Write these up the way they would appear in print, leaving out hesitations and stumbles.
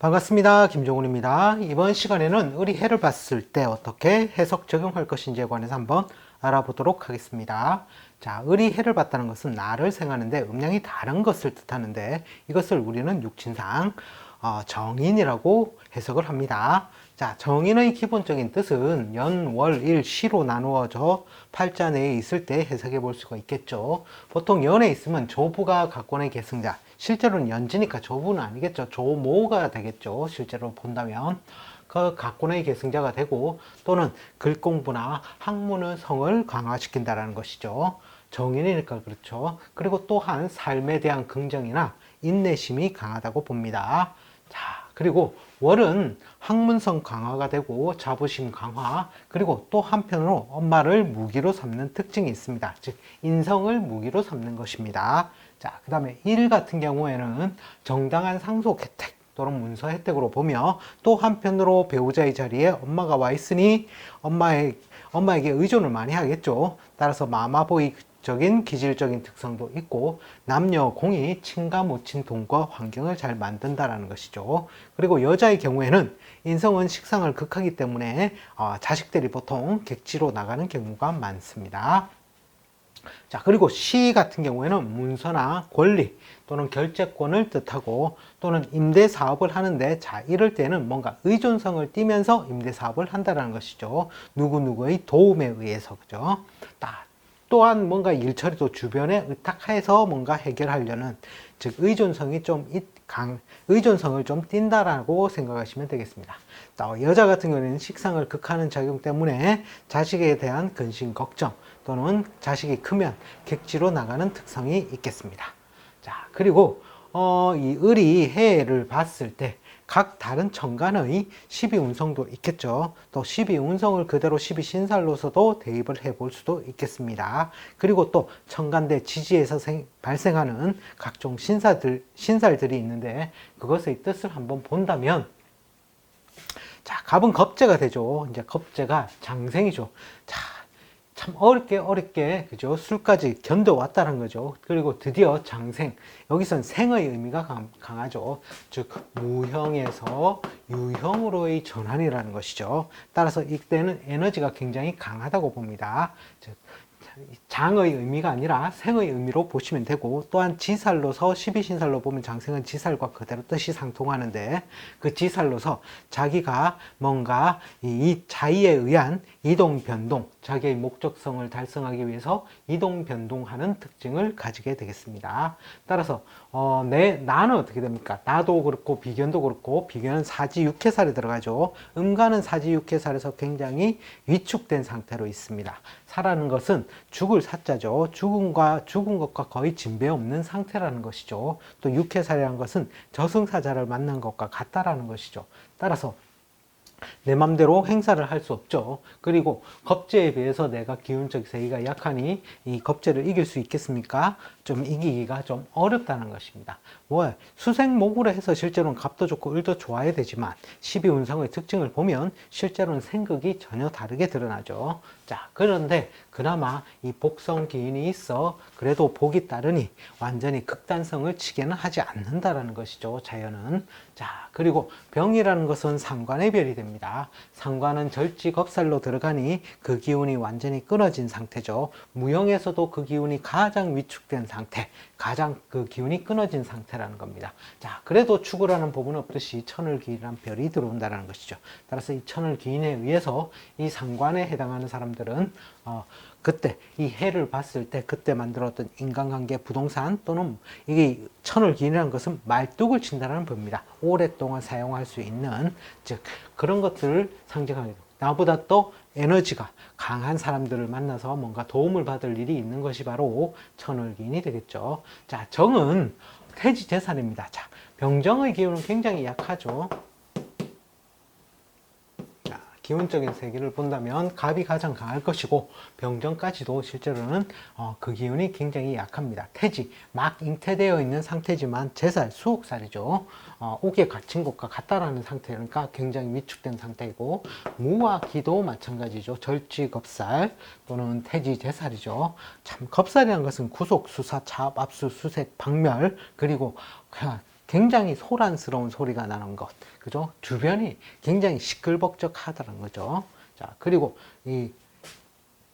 반갑습니다. 김종훈입니다. 이번 시간에는 을이 해를 봤을 때 어떻게 해석 적용할 것인지에 관해서 한번 알아보도록 하겠습니다. 자, 을이 해를 봤다는 것은 날을 생하는데 음량이 다른 것을 뜻하는데 이것을 우리는 육친상 정인이라고 해석을 합니다. 자, 정인의 기본적인 뜻은 연, 월, 일, 시로 나누어져 팔자 내에 있을 때 해석해 볼 수가 있겠죠. 보통 연에 있으면 조부가 각권의 계승자, 실제로는 연지니까 조부는 아니겠죠. 조모가 되겠죠. 실제로 본다면 그 각권의 계승자가 되고 또는 글공부나 학문의 성을 강화시킨다는 것이죠. 정인이니까 그렇죠. 그리고 또한 삶에 대한 긍정이나 인내심이 강하다고 봅니다. 자, 그리고 월은 학문성 강화가 되고 자부심 강화, 그리고 또 한편으로 엄마를 무기로 삼는 특징이 있습니다. 즉 인성을 무기로 삼는 것입니다. 자, 그 다음에 일 같은 경우에는 정당한 상속 혜택 또는 문서 혜택으로 보며 또 한편으로 배우자의 자리에 엄마가 와 있으니 엄마에게 의존을 많이 하겠죠. 따라서 마마보이적인 기질적인 특성도 있고 남녀 공이 친가 모친 동거 환경을 잘 만든다라는 것이죠. 그리고 여자의 경우에는 인성은 식상을 극하기 때문에 자식들이 보통 객지로 나가는 경우가 많습니다. 자, 그리고 시 같은 경우에는 문서나 권리 또는 결재권을 뜻하고 또는 임대 사업을 하는데, 자, 이럴 때는 뭔가 의존성을 띠면서 임대 사업을 한다는 것이죠. 누구누구의 도움에 의해서, 그죠? 또한 뭔가 일처리도 주변에 의탁해서 뭔가 해결하려는, 즉 의존성이 의존성을 좀 띈다라고 생각하시면 되겠습니다. 여자 같은 경우에는 식상을 극하는 작용 때문에 자식에 대한 근심 걱정 또는 자식이 크면 객지로 나가는 특성이 있겠습니다. 자, 그리고 이 을이 해를 봤을 때 각 다른 천간의 12운성도 있겠죠. 또 12운성을 그대로 12신살로서도 대입을 해볼 수도 있겠습니다. 그리고 또 천간대 지지에서 발생하는 각종 신살들이 있는데 그것의 뜻을 한번 본다면, 자, 갑은 겁재가 되죠. 이제 겁재가 장생이죠. 자, 참 어렵게 그죠? 술까지 견뎌왔다는 거죠. 그리고 드디어 장생, 여기선 생의 의미가 강하죠. 즉 무형에서 유형으로의 전환이라는 것이죠. 따라서 이때는 에너지가 굉장히 강하다고 봅니다. 즉 장의 의미가 아니라 생의 의미로 보시면 되고, 또한 지살로서 12신살로 보면 장생은 지살과 그대로 뜻이 상통하는데 그 지살로서 자기가 뭔가 이 자의에 의한 이동 변동, 자기의 목적성을 달성하기 위해서 이동 변동하는 특징을 가지게 되겠습니다. 따라서 나는 어떻게 됩니까? 나도 그렇고 비견도 그렇고, 비견은 사지 육해살에 들어가죠. 음간은 사지 육해살에서 굉장히 위축된 상태로 있습니다. 사라는 것은 죽을 사자죠. 죽은 것과 거의 진배 없는 상태라는 것이죠. 또 육해살이라는 것은 저승사자를 만난 것과 같다라는 것이죠. 따라서 내 맘대로 행사를 할 수 없죠. 그리고 겁재에 비해서 내가 기운적 세기가 약하니 이 겁재를 이길 수 있겠습니까? 좀 이기기가 좀 어렵다는 것입니다. 수생목으로 해서 실제로는 갑도 좋고 을도 좋아야 되지만 12운성의 특징을 보면 실제로는 생극이 전혀 다르게 드러나죠. 자, 그런데 그나마 이 복성 기인이 있어 그래도 복이 따르니 완전히 극단성을 치게는 하지 않는다라는 것이죠, 자연은. 자, 그리고 병이라는 것은 상관의 별이 됩니다. 상관은 절지겁살로 들어가니 그 기운이 완전히 끊어진 상태죠. 무형에서도 그 기운이 가장 위축된 상태, 가장 그 기운이 끊어진 상태라는 겁니다. 자, 그래도 축을하는 법은 없듯이 천을기인이란 별이 들어온다는 것이죠. 따라서 이 천을기인에 의해서 이 상관에 해당하는 사람들은 그때 이 해를 봤을 때 그때 만들었던 인간관계, 부동산 또는 이게 천을기인이라는 것은 말뚝을 친다는 법입니다. 오랫동안 사용할 수 있는, 즉 그런 것들을 상징합니다. 나보다 또 에너지가 강한 사람들을 만나서 뭔가 도움을 받을 일이 있는 것이 바로 천을기인이 되겠죠. 자, 정은 태지재산입니다. 자, 병정의 기운은 굉장히 약하죠. 기운적인 세계를 본다면 갑이 가장 강할 것이고 병정까지도 실제로는 그 기운이 굉장히 약합니다. 태지, 막 잉태되어 있는 상태지만 제살, 수옥살이죠. 옥에 갇힌 것과 같다라는 상태니까 굉장히 위축된 상태이고, 무와 기도 마찬가지죠. 절지겁살 또는 태지, 제살이죠. 참 겁살이라는 것은 구속, 수사, 차압, 압수, 수색, 박멸, 그리고 굉장히 소란스러운 소리가 나는 것, 그죠? 주변이 굉장히 시끌벅적하다는 거죠. 자, 그리고 이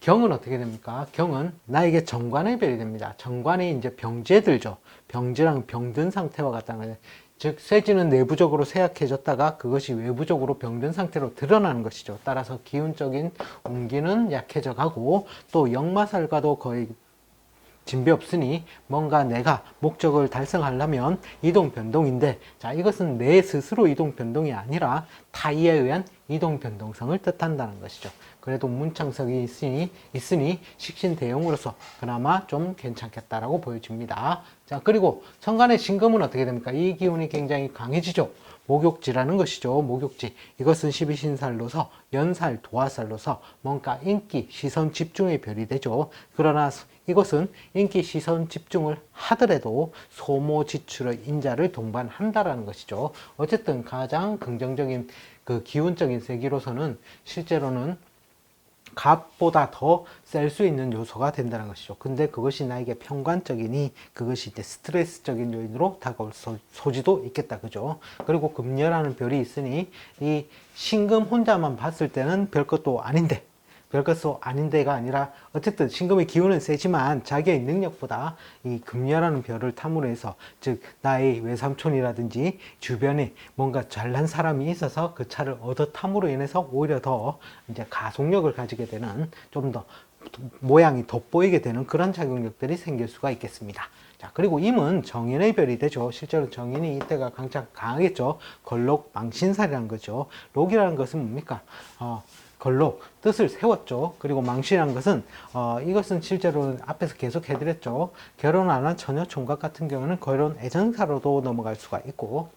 경은 어떻게 됩니까? 경은 나에게 정관의 별이 됩니다. 정관이 이제 병지에 들죠. 병지랑 병든 상태와 같다는 거예요. 즉, 쇠지는 내부적으로 쇠약해졌다가 그것이 외부적으로 병든 상태로 드러나는 것이죠. 따라서 기운적인 운기는 약해져 가고 또 역마살과도 거의 진배 없으니 뭔가 내가 목적을 달성하려면 이동 변동인데, 자, 이것은 내 스스로 이동 변동이 아니라 타이에 의한 이동 변동성을 뜻한다는 것이죠. 그래도 문창석이 있으니 식신 대용으로서 그나마 좀 괜찮겠다라고 보여집니다. 자, 그리고 천간의 신금은 어떻게 됩니까? 이 기운이 굉장히 강해지죠. 목욕지라는 것이죠. 목욕지. 이것은 12신살로서 연살, 도화살로서 뭔가 인기, 시선 집중의 별이 되죠. 그러나 이것은 인기, 시선 집중을 하더라도 소모, 지출의 인자를 동반한다라는 것이죠. 어쨌든 가장 긍정적인 그 기운적인 세기로서는 실제로는 갑보다 더 셀 수 있는 요소가 된다는 것이죠. 근데 그것이 나에게 편관적이니 그것이 이제 스트레스적인 요인으로 다가올 소지도 있겠다. 그죠? 그리고 금녀라는 별이 있으니 이 신금 혼자만 봤을 때는 별것도 아닌데, 별것도 아닌데가 아니라 어쨌든 신금의 기운은 세지만 자기의 능력보다 이 금녀라는 별을 탐으로 해서, 즉 나의 외삼촌이라든지 주변에 뭔가 잘난 사람이 있어서 그 차를 얻어 탐으로 인해서 오히려 더 이제 가속력을 가지게 되는, 좀 더 모양이 돋보이게 되는 그런 작용력들이 생길 수가 있겠습니다. 자, 그리고 임은 정인의 별이 되죠. 실제로 정인이 이때가 강하겠죠. 걸록 망신살이라는 거죠. 록이라는 것은 뭡니까? 걸록, 뜻을 세웠죠. 그리고 망신이라는 것은 이것은 실제로 앞에서 계속 해드렸죠. 결혼 안 한 처녀 총각 같은 경우는 결혼 애정사로도 넘어갈 수가 있고,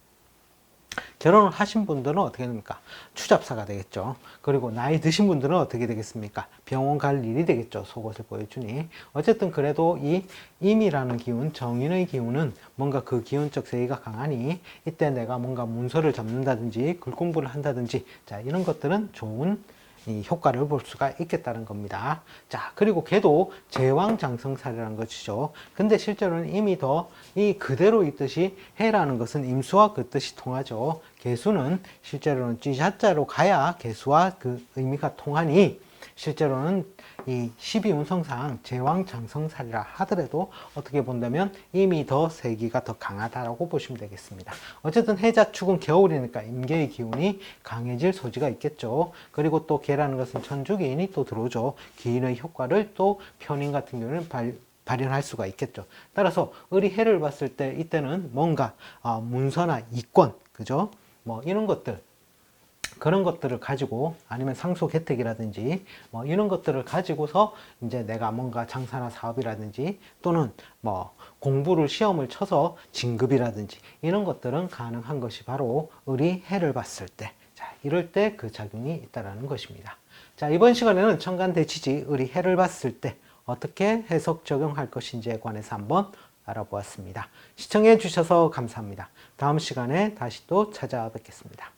결혼을 하신 분들은 어떻게 됩니까? 추잡사가 되겠죠. 그리고 나이 드신 분들은 어떻게 되겠습니까? 병원 갈 일이 되겠죠. 속옷을 보여주니. 어쨌든 그래도 이 임이라는 기운, 정인의 기운은 뭔가 그 기운적 세기가 강하니 이때 내가 뭔가 문서를 잡는다든지 글 공부를 한다든지, 자, 이런 것들은 좋은 이 효과를 볼 수가 있겠다는 겁니다. 자, 그리고 걔도 제왕장성살이라는 것이죠. 근데 실제로는 이미 더 이 그대로 있듯이 해라는 것은 임수와 그 뜻이 통하죠. 개수는 실제로는 쥐자자로 가야 개수와 그 의미가 통하니 실제로는 이 12운성상 제왕장성살이라 하더라도 어떻게 본다면 이미 더 세기가 더 강하다라고 보시면 되겠습니다. 어쨌든 해자축은 겨울이니까 임계의 기운이 강해질 소지가 있겠죠. 그리고 또 개라는 것은 천주기인이 또 들어오죠. 기인의 효과를 또 편인 같은 경우는 발현할 수가 있겠죠. 따라서 을이 해를 봤을 때 이때는 뭔가 문서나 이권, 그죠? 뭐 이런 것들, 그런 것들을 가지고, 아니면 상속 혜택이라든지 뭐 이런 것들을 가지고서 이제 내가 뭔가 장사나 사업이라든지 또는 뭐 공부를 시험을 쳐서 진급이라든지 이런 것들은 가능한 것이 바로 을이 해를 봤을 때, 자, 이럴 때 그 작용이 있다라는 것입니다. 자, 이번 시간에는 천간대치지 을이 해를 봤을 때 어떻게 해석 적용할 것인지에 관해서 한번 알아보았습니다. 시청해 주셔서 감사합니다. 다음 시간에 다시 또 찾아뵙겠습니다.